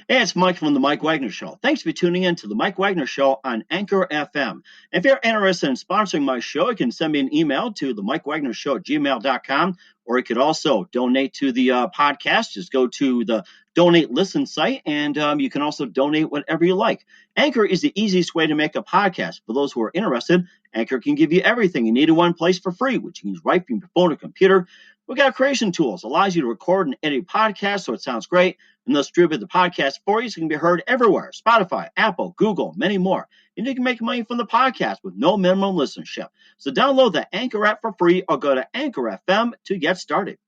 Hey, it's Mike from the Mike Wagner Show. Thanks for tuning in to the Mike Wagner Show on Anchor FM. If you're interested in sponsoring my show, you can send me an email to the Mike Wagner Show at gmail.com, or you could also donate to the podcast. Just go to the donate listen site, and you can also donate whatever you like. Anchor is the easiest way to make a podcast. For those who are interested, Anchor can give you everything you need in one place for free, which you can use right from your phone or computer. We've got creation tools, allows you to record and edit podcasts so it sounds great, and they'll distribute the podcast for you so it can be heard everywhere. Spotify, Apple, Google, many more. And you can make money from the podcast with no minimum listenership. So download the Anchor app for free or go to Anchor FM to get started.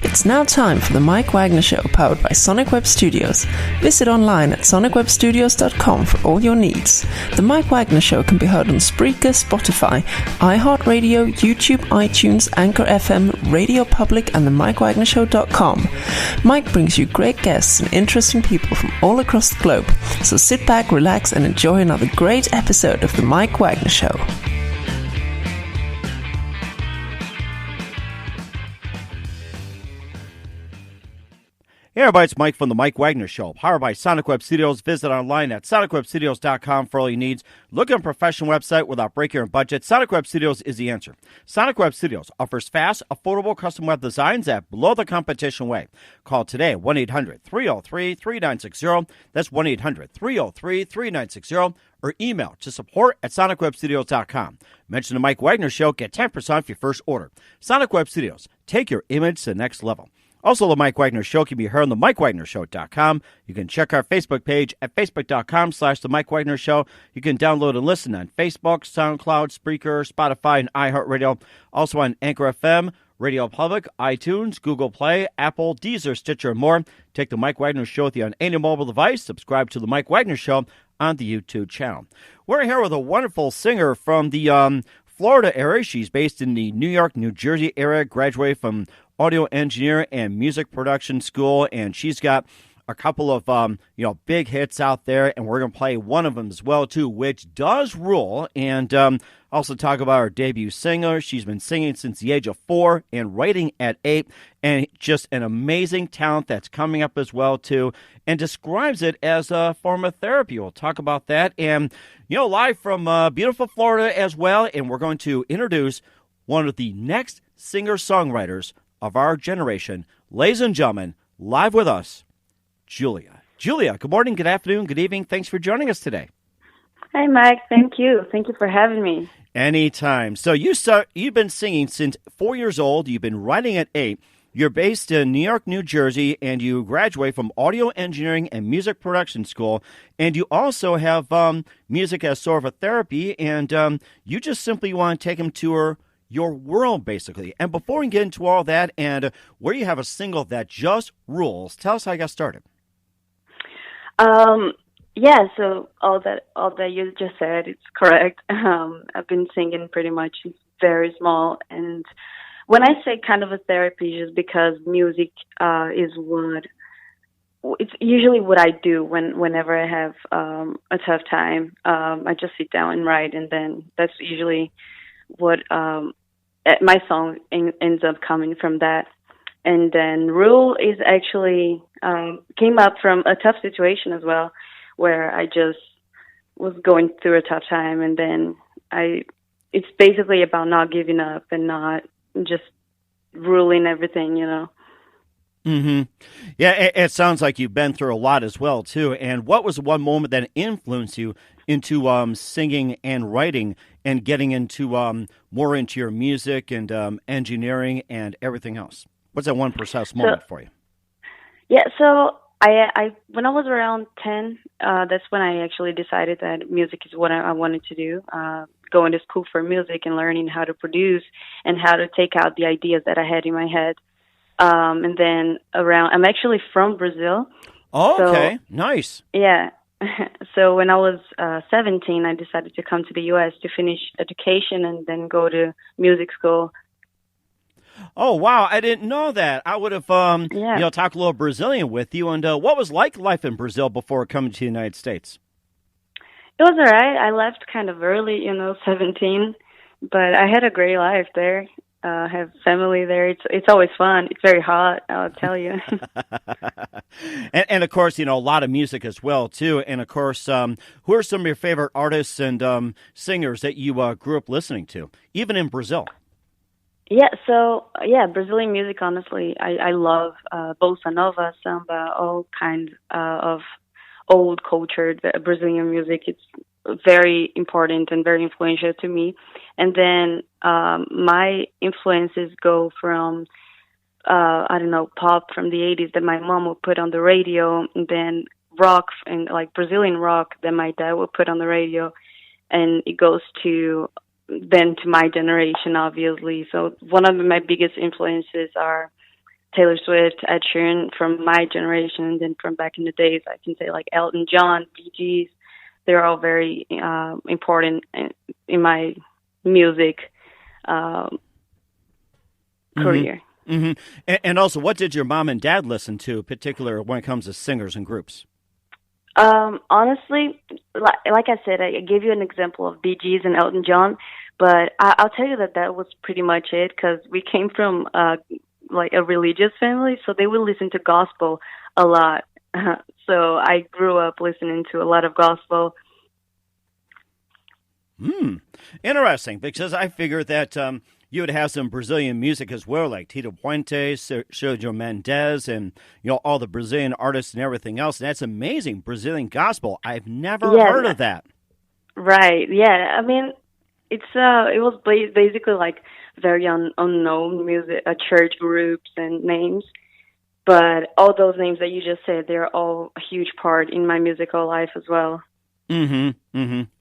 It's now time for the Mike Wagner Show, powered by Sonic Web Studios. Visit online at sonicwebstudios.com for all your needs. The Mike Wagner Show can be heard on Spreaker, Spotify, iHeartRadio, YouTube, iTunes, Anchor FM, Radio Public, and the MikeWagnerShow.com. Mike brings you great guests and interesting people from all across the globe. So sit back, relax, and enjoy another great episode of the Mike Wagner Show. Hey everybody, it's Mike from the Mike Wagner Show, powered by Sonic Web Studios. Visit online at sonicwebstudios.com for all your needs. Look at a professional website without breaking your budget. Sonic Web Studios is the answer. Sonic Web Studios offers fast, affordable custom web designs at below the competition way. Call today, 1-800-303-3960. That's 1-800-303-3960. Or email to support at sonicwebstudios.com. Mention the Mike Wagner Show, get 10% off your first order. Sonic Web Studios, take your image to the next level. Also, the Mike Wagner Show can be heard on the MikeWagnerShow.com. You can check our Facebook page at Facebook.com/The Mike Wagner Show. You can download and listen on Facebook, SoundCloud, Spreaker, Spotify, and iHeartRadio. Also on Anchor FM, Radio Public, iTunes, Google Play, Apple, Deezer, Stitcher, and more. Take the Mike Wagner Show with you on any mobile device. Subscribe to the Mike Wagner Show on the YouTube channel. We're here with a wonderful singer from the Florida area. She's based in the New York, New Jersey area, graduated from audio engineer and music production school, and she's got a couple of big hits out there, and we're going to play one of them as well too, which does rule. And also talk about her debut singer. She's been singing since the age of 4 and writing at 8, and just an amazing talent that's coming up as well too, and describes it as a form of therapy. We'll talk about that, and live from beautiful Florida as well. And we're going to introduce one of the next singer-songwriters of our generation. Ladies and gentlemen, live with us, Juliah. Juliah, good morning, good afternoon, good evening. Thanks for joining us today. Hi, Mike. Thank you. Thank you for having me. Anytime. So you've been singing since 4 years old. You've been writing at 8. You're based in New York, New Jersey, and you graduate from audio engineering and music production school. And you also have music as sort of a therapy, and you just simply want to take them to your world, basically. And before we get into all that, and where you have a single that just rules, tell us how you got started. Yeah, so all that you just said, it's correct. I've been singing pretty much very small, and when I say kind of a therapy, just because music is it's usually what I do whenever I have a tough time. I just sit down and write, and then that's usually what my song ends up coming from that. And then Rule is actually came up from a tough situation as well, where I just was going through a tough time, and then it's basically about not giving up and not just ruling everything, Mm-hmm. Yeah, it sounds like you've been through a lot as well, too. And what was one moment that influenced you into singing and writing and getting into more into your music and engineering and everything else? What's that one precise moment for you? Yeah, so I when I was around 10, that's when I actually decided that music is what I wanted to do. Going to school for music and learning how to produce and how to take out the ideas that I had in my head. And then I'm actually from Brazil. Oh, okay. Nice. Yeah. So when I was 17, I decided to come to the U.S. to finish education and then go to music school. Oh, wow. I didn't know that. I would have, talked a little Brazilian with you. And what was like life in Brazil before coming to the United States? It was all right. I left kind of early, 17, but I had a great life there. have family there. It's always fun. It's very hot, I'll tell you. And of course, a lot of music as well too. And of course, who are some of your favorite artists and singers that you grew up listening to, even in Brazil? Yeah, so Brazilian music. Honestly, I love bossa nova, samba, all kinds of old cultured Brazilian music. It's very important and very influential to me. And then my influences go from pop from the 80s that my mom would put on the radio, and then rock and like Brazilian rock that my dad would put on the radio, and it goes to my generation, obviously. So one of my biggest influences are Taylor Swift, Ed Sheeran from my generation, and then from back in the days, I can say like Elton John, Bee Gees. They're all very important in my music career. Mm-hmm. And also, what did your mom and dad listen to, particular when it comes to singers and groups? Honestly, like I said, I gave you an example of Bee Gees and Elton John, but I'll tell you that was pretty much it, because we came from like a religious family, so they would listen to gospel a lot. So I grew up listening to a lot of gospel. Interesting, because I figured that you would have some Brazilian music as well, like Tito Puente, Sergio Mendes, and all the Brazilian artists and everything else. That's amazing, Brazilian gospel. I've never heard of that. Right? Yeah. I mean, it was basically like very unknown music, church groups and names. But all those names that you just said, they're all a huge part in my musical life as well.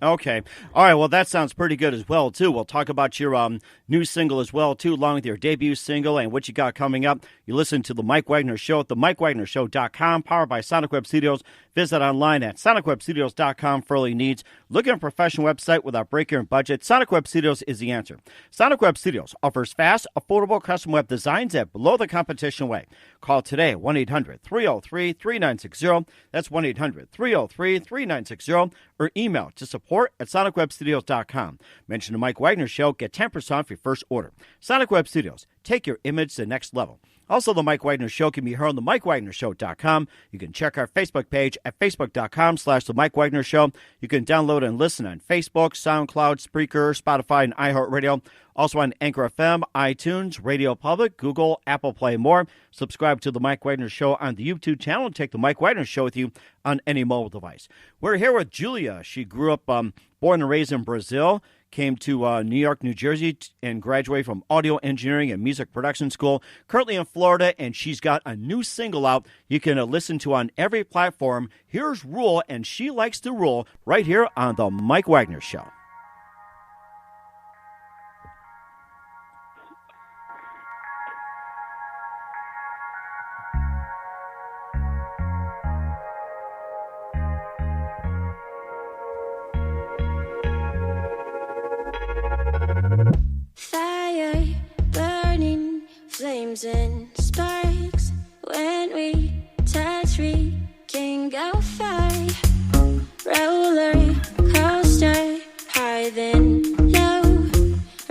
Okay. All right, well, that sounds pretty good as well, too. We'll talk about your new single as well, too, along with your debut single and what you got coming up. You listen to The Mike Wagner Show at themikewagnershow.com, powered by Sonic Web Studios. Visit online at sonicwebstudios.com for all your needs. Look at a professional website without breaking your budget. Sonic Web Studios is the answer. Sonic Web Studios offers fast, affordable custom web designs at below the competition rate. Call today, 1-800-303-3960. That's 1-800-303-3960. Or email to support@sonicwebstudios.com. Mention the Mike Wagner Show. Get 10% off your first order. Sonic Web Studios. Take your image to the next level. Also, the Mike Wagner Show can be heard on themikewagnershow.com. You can check our Facebook page at facebook.com/The Mike Wagner Show. You can download and listen on Facebook, SoundCloud, Spreaker, Spotify, and iHeartRadio. Also on Anchor FM, iTunes, Radio Public, Google, Apple Play, and more. Subscribe to The Mike Wagner Show on the YouTube channel and take The Mike Wagner Show with you on any mobile device. We're here with Juliah. She grew up, born and raised in Brazil, came to New York, New Jersey, and graduated from audio engineering and music production school. Currently in Florida, and she's got a new single out you can listen to on every platform. Here's Rule, and She Likes to Rule, right here on The Mike Wagner Show. Fire, burning, flames and sparks. When we touch, we can go far. Roller coaster, high then low,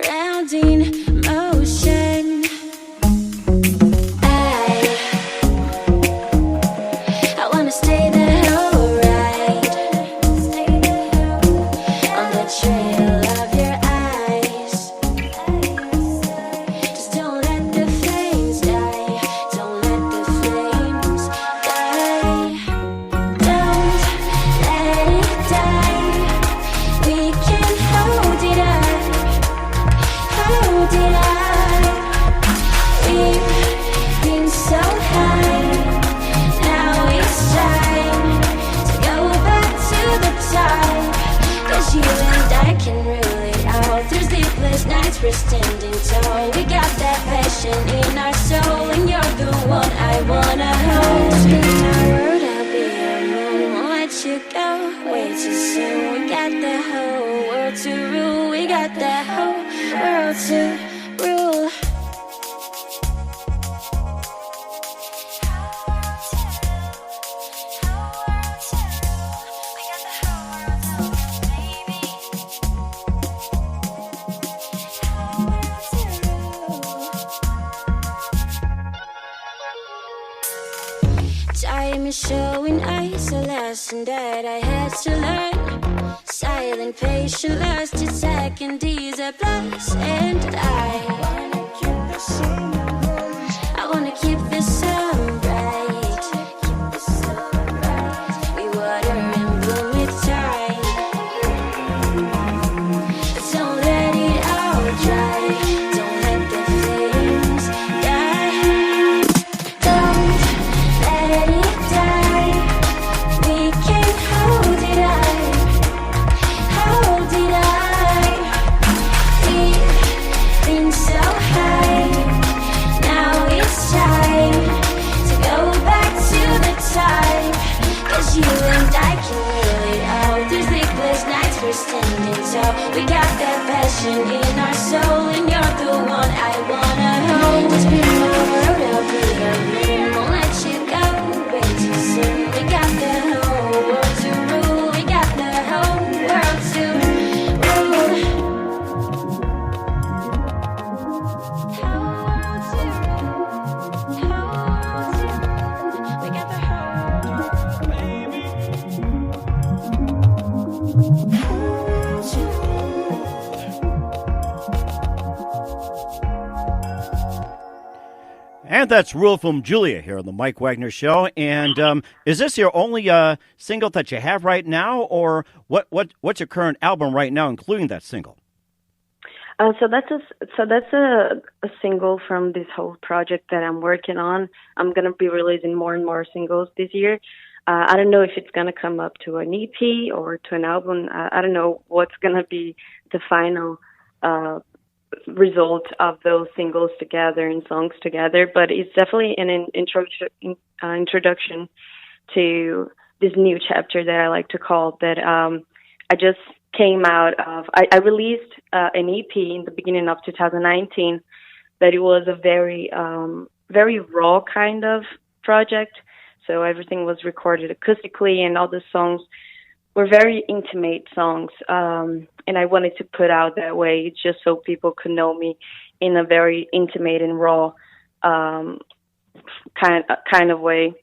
rounding motion. I wanna stay the whole ride, on the trail of your eyes. Just don't let the flames die. time is showing us a lesson that I had to learn. Silent patient lasted second is a plus, and I wanna keep the sun bright. We water and bloom with time. Don't let it all dry. Don't let the flames die. Don't let it die. We can hold it up. Hold it up. We've been so high. Now it's time to go back to the top. 'Cause you and I can rule it out. These sleepless nights we're standing tall. We got that passion in our soul, and you're the one I wanna hold. Just be my world, I'll be your moon. Won't let you go way too soon. We got the whole world to rule. We got the whole world to rule. Whole world to rule. Whole world to rule. We got the whole baby. And that's Rule from Juliah here on the Mike Wagner Show. And is this your only single that you have right now, or what's your current album right now, including that single? So that's a single from this whole project that I'm working on. I'm gonna be releasing more and more singles this year. I don't know if it's gonna come up to an EP or to an album. I don't know what's gonna be the final result of those singles together and songs together. But it's definitely an introduction to this new chapter that I like to call that. I just came out of. I released an EP in the beginning of 2019. That it was a very raw kind of project. So everything was recorded acoustically, and all the songs were very intimate songs. And I wanted to put out that way just so people could know me in a very intimate and raw kind of way.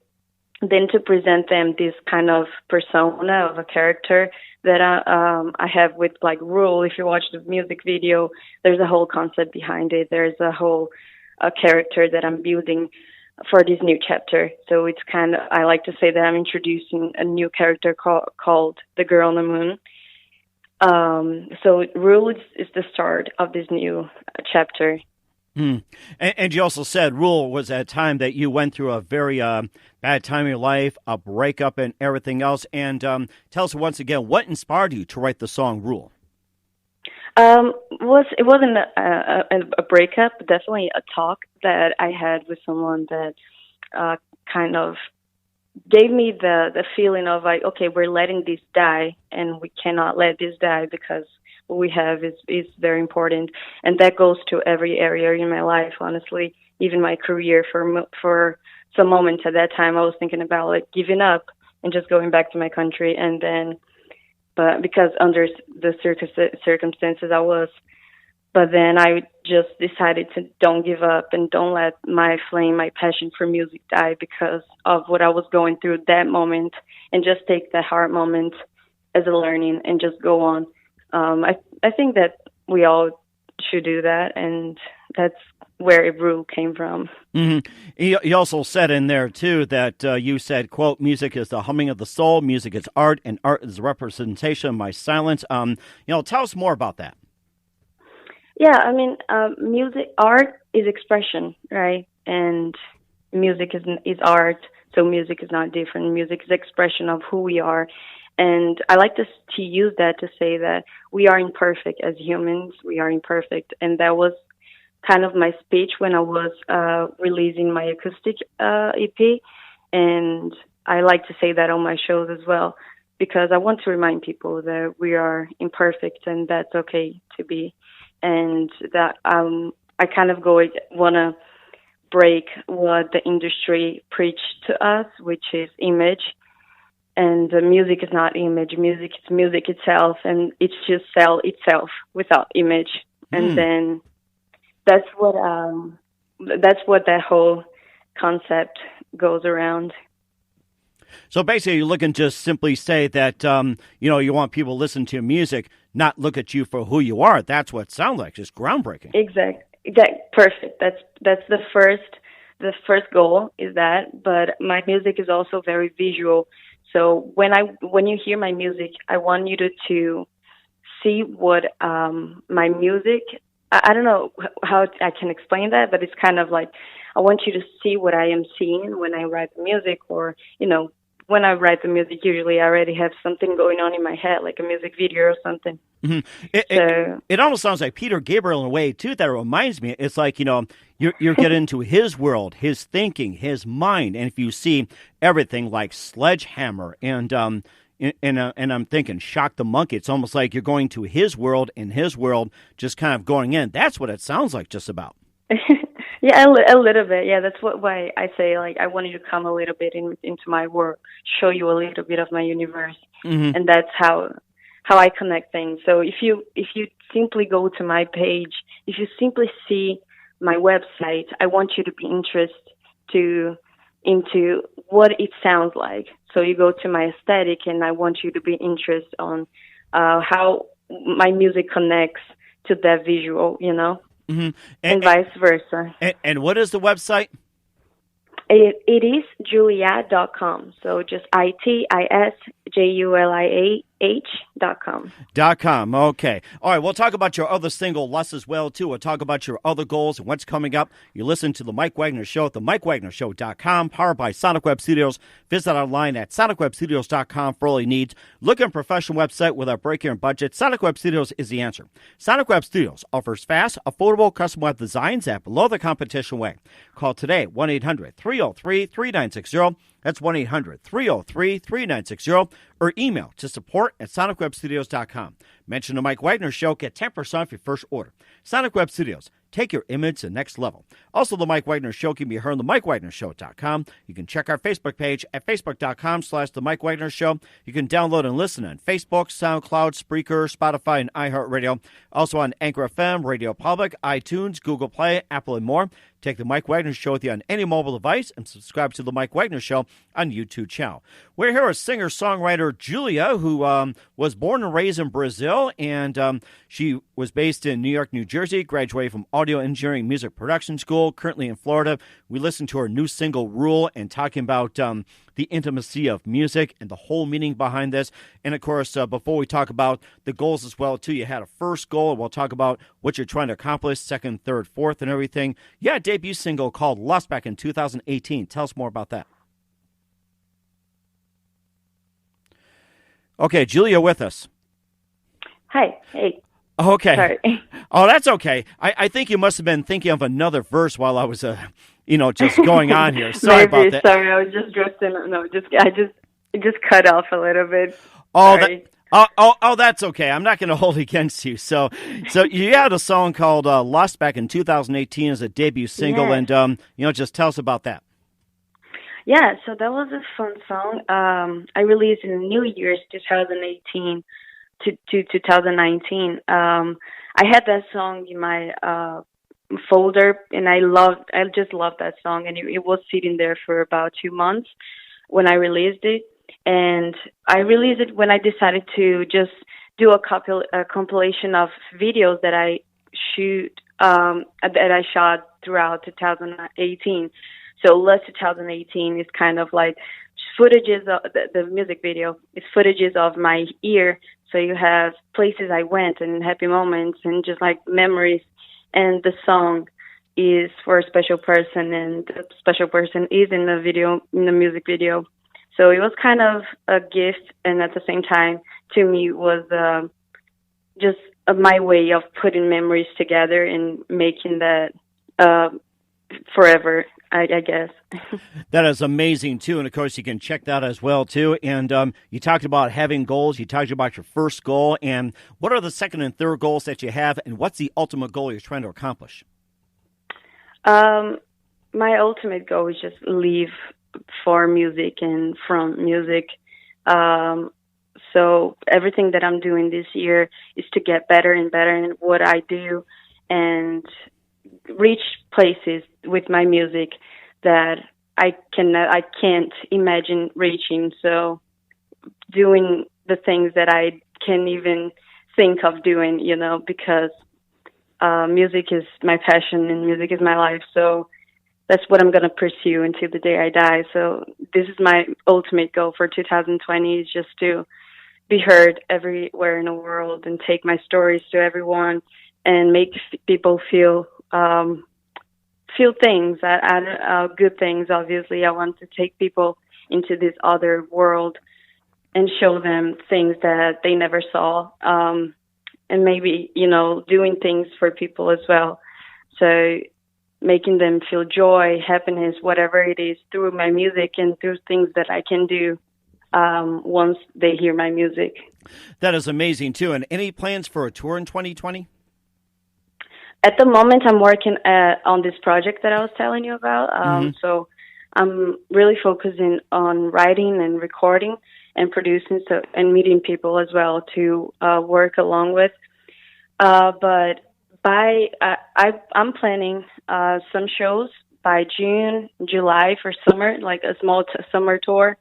Then to present them this kind of persona of a character that I have with like Rule. If you watch the music video, there's a whole concept behind it. There's a whole character that I'm building for this new chapter. So it's kind of, I like to say that I'm introducing a new character called the Girl on the Moon. So Rule is the start of this new chapter. And you also said Rule was at a time that you went through a very bad time in your life, a breakup and everything else. And tell us once again, what inspired you to write the song Rule? It wasn't a breakup, but definitely a talk that I had with someone that kind of gave me the feeling of like, okay, we're letting this die, and we cannot let this die because what we have is very important, and that goes to every area in my life. Honestly, even my career. For some moments at that time, I was thinking about like giving up and just going back to my country, and then. But because under the circumstances I was, but then I just decided to don't give up and don't let my flame, my passion for music die because of what I was going through at that moment, and just take that hard moment as a learning and just go on. I think that we all should do that, and that's where Rule came from. Mm-hmm. You also said in there, too, that you said, quote, music is the humming of the soul, music is art, and art is a representation of my silence. Tell us more about that. Yeah, I mean, art is expression, right? And music is art, so music is not different. Music is expression of who we are. And I like to use that to say that we are imperfect as humans. We are imperfect. And that was kind of my speech when I was releasing my acoustic EP. And I like to say that on my shows as well, because I want to remind people that we are imperfect and that's okay to be. And that I kind of want to break what the industry preached to us, which is image. And music is not image. Music is music itself, and it's just sell itself without image. And then that's what that whole concept goes around. So basically, you're looking to simply say that, you want people to listen to your music, not look at you for who you are. That's what it sounds like. It's groundbreaking. Exactly. Perfect. That's the first goal is that. But my music is also very visual. So when you hear my music, I want you to see what my music. I don't know how I can explain that, but it's kind of like I want you to see what I am seeing when I write the music, or when I write the music, usually I already have something going on in my head, like a music video or something. Mm-hmm. It almost sounds like Peter Gabriel in a way, too, that it reminds me. It's like, you're getting into his world, his thinking, his mind. And if you see everything like Sledgehammer and I'm thinking Shock the Monkey, it's almost like you're going to his world and his world just kind of going in. That's what it sounds like just about. Yeah, a little bit. Yeah, that's why I say, like, I want you to come a little bit into my work, show you a little bit of my universe. Mm-hmm. And that's how I connect things. So if you simply go to my page, if you simply see my website, I want you to be interested into what it sounds like. So you go to my aesthetic, and I want you to be interested on how my music connects to that visual, Mm-hmm. And vice versa. And what is the website? It is Juliah.com. So just ITISJULIAH.com. .com. Okay. All right. We'll talk about your other single, Lust, as well, too. We'll talk about your other goals and what's coming up. You listen to The Mike Wagner Show at themikewagnershow.com, powered by Sonic Web Studios. Visit online at sonicwebstudios.com for all your needs. Look at a professional website with a break-even budget. Sonic Web Studios is the answer. Sonic Web Studios offers fast, affordable custom web designs at below the competition way. Call today, 1-800-303-3960. That's 1-800-303-3960. Or email to support@sonicwebstudios.com. Mention the Mike Wagner Show. Get 10% off your first order. Sonic Web Studios. Take your image to the next level. Also, the Mike Wagner Show can be heard on the MikeWagnerShow.com. You can check our Facebook page at Facebook.com/The Mike Wagner Show. You can download and listen on Facebook, SoundCloud, Spreaker, Spotify, and iHeartRadio. Also on Anchor FM, Radio Public, iTunes, Google Play, Apple, and more. Take the Mike Wagner Show with you on any mobile device and subscribe to the Mike Wagner Show on YouTube channel. We're here with singer-songwriter Juliah, who was born and raised in Brazil, and she was based in New York, New Jersey, graduated from Audio Engineering Music Production School, currently in Florida. We listened to her new single, Rule, and talking about the intimacy of music and the whole meaning behind this. And, of course, before we talk about the goals as well, too, you had a first goal, and we'll talk about what you're trying to accomplish, second, third, fourth, and everything. Yeah, a debut single called Lust back in 2018. Tell us more about that. Okay, Julia with us. Hi. Hey. Okay. Sorry. Oh, that's okay. I think you must have been thinking of another verse while I was, just going on here. Sorry about that. Sorry, I was just drifting. No, it just cut off a little bit. Oh, that's okay. I'm not going to hold it against you. So you had a song called Lust back in 2018 as a debut single, yes. And just tell us about that. Yeah, so that was a fun song. I released in New Year's 2018 to 2019. I had that song in my folder, and I just loved that song, and it was sitting there for about 2 months when I released it. And I released it when I decided to just do a compilation of videos that I shot throughout 2018. So Lust 2018 is kind of like footages of the music video. It's footages of my year. So you have places I went and happy moments and just like memories. And the song is for a special person, and the special person is in the music video. So it was kind of a gift, and at the same time, to me, it was just my way of putting memories together and making that forever, I guess. That is amazing, too. And, of course, you can check that as well, too. And you talked about having goals. You talked about your first goal. And what are the second and third goals that you have, and what's the ultimate goal you're trying to accomplish? My ultimate goal is just live for music and from music. So everything that I'm doing this year is to get better and better in what I do and reach places with my music that I can't imagine reaching. So doing the things that I can't even think of doing, because music is my passion and music is my life. So that's what I'm going to pursue until the day I die. So this is my ultimate goal for 2020, is just to be heard everywhere in the world and take my stories to everyone and make people feel things, good things. Obviously, I want to take people into this other world and show them things that they never saw, and maybe, doing things for people as well. So making them feel joy, happiness, whatever it is, through my music and through things that I can do once they hear my music. That is amazing, too. And any plans for a tour in 2020? At the moment, I'm working on this project that I was telling you about. So I'm really focusing on writing and recording and producing, and meeting people as well to work along with. But I'm planning some shows by June, July for summer, like a small summer tour.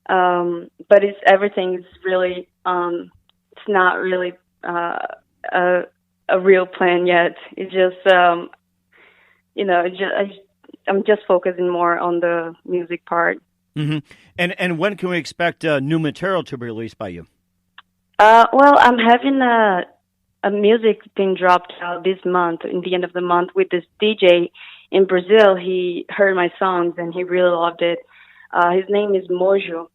But everything is really, it's not really a real plan yet. It's just, I'm just focusing more on the music part. Mm-hmm. And when can we expect new material to be released by you? Well, I'm having a music being dropped out this month, in the end of the month, with this DJ in Brazil. He heard my songs and he really loved it. His name is Mojo,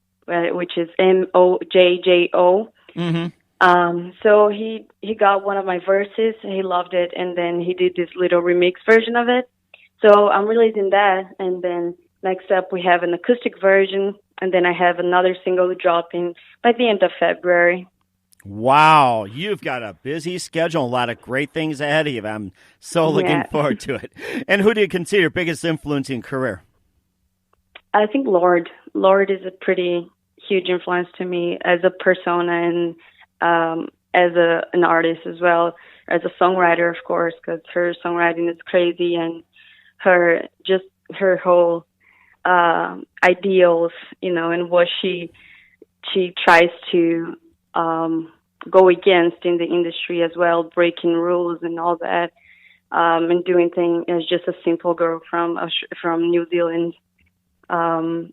which is Mojjo. Mm-hmm. So he got one of my verses, he loved it, and then he did this little remix version of it. So I'm releasing that, and then next up we have an acoustic version, and then I have another single dropping by the end of February. Wow, you've got a busy schedule, a lot of great things ahead of you. I'm so looking forward to it. And who do you consider your biggest influence in career? I think Lorde. Lorde is a pretty huge influence to me as a persona and as an artist as well, as a songwriter, of course, because her songwriting is crazy, and her whole ideals, and what she tries to go against in the industry as well, breaking rules and all that, and doing things as just a simple girl from New Zealand, and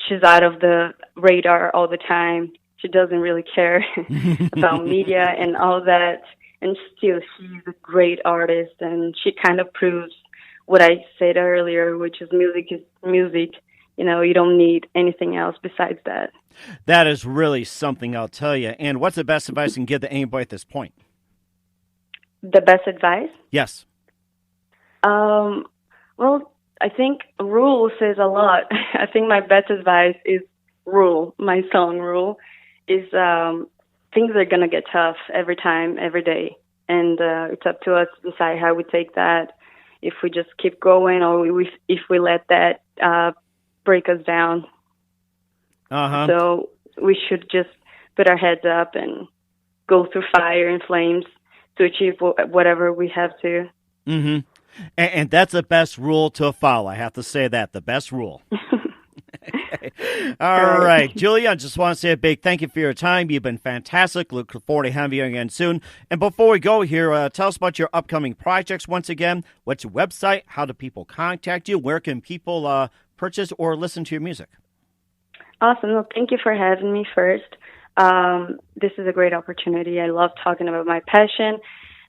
she's out of the radar all the time. She doesn't really care about media and all that, and still she's a great artist, and she kind of proves what I said earlier, which is music is music. You don't need anything else besides that. That is really something, I'll tell you. And what's the best advice you can give to anybody at this point? The best advice? Yes. Well, I think rule says a lot. I think my best advice is rule. My song rule is things are going to get tough every time, every day. And it's up to us to decide how we take that, if we just keep going or if we let that break us down. Uh-huh. So we should just put our heads up and go through fire and flames to achieve whatever we have to. Mm-hmm. And that's the best rule to follow. I have to say that, the best rule. All right. Julia, I just want to say a big thank you for your time. You've been fantastic. Look forward to having you again soon. And before we go here, tell us about your upcoming projects once again. What's your website? How do people contact you? Where can people purchase or listen to your music? Awesome. Well, thank you for having me first. This is a great opportunity. I love talking about my passion.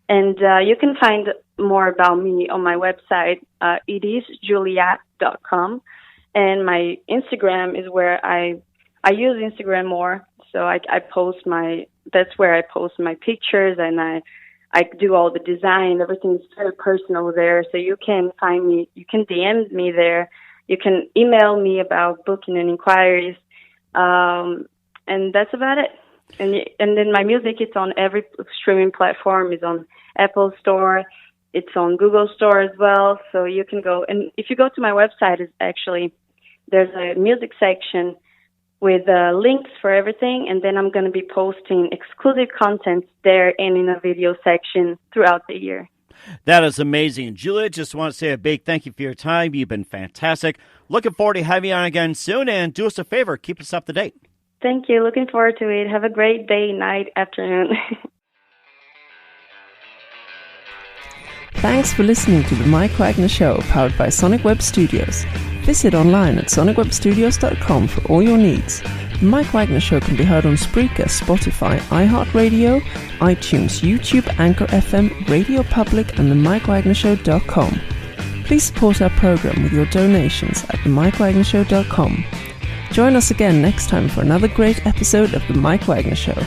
And you can find more about me on my website. It is juliah.com. And my Instagram is where I use Instagram more. So that's where I post my pictures, and I do all the design. Everything's very personal there. So you can find me, you can DM me there. You can email me about booking and inquiries. And that's about it. And then my music, it's on every streaming platform. It's on Apple Store. It's on Google Store as well. So you can go. And if you go to my website, there's a music section with links for everything. And then I'm going to be posting exclusive content there and in a video section throughout the year. That is amazing. Julia, just want to say a big thank you for your time. You've been fantastic. Looking forward to having you on again soon, and do us a favor, keep us up to date. Thank you. Looking forward to it. Have a great day, night, afternoon. Thanks for listening to the Mike Wagner Show, powered by Sonic Web Studios. Visit online at sonicwebstudios.com for all your needs. The Mike Wagner Show can be heard on Spreaker, Spotify, iHeartRadio, iTunes, YouTube, Anchor FM, Radio Public, and themikewagnershow.com. Please support our program with your donations at themikewagnershow.com. Join us again next time for another great episode of The Mike Wagner Show.